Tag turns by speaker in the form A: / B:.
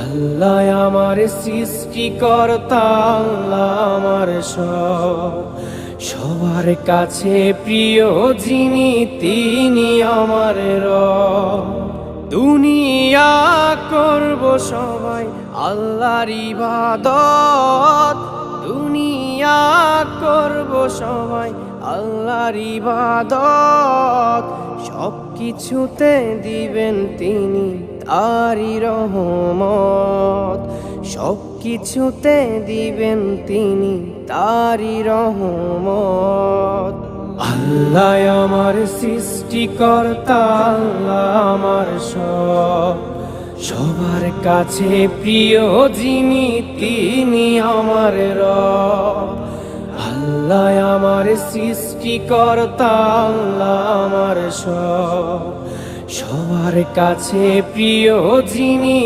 A: আল্লাহ আমার সৃষ্টিকর্তা, আল্লাহ আমার সব, সবার কাছে প্রিয় যিনি তিনি আমার রব। দুনিয়া করব সবাই আল্লাহর ইবাদত, দুনিয়া করব সবাই আল্লাহর ইবাদত, সব কিছুতে দিবেন তিনি তারি রহমত, সব কিছুতে দিবেন তিনি তারি রহমত। আল্লাহ আমার সৃষ্টিকর্তা, আল্লাহ আমার সব, সবার কাছে প্রিয় যিনি তিনি আমার রব। আল্লাহ আমার সৃষ্টিকর্তা, আল্লাহ আমার সব, সবার কাছে প্রিয় যিনি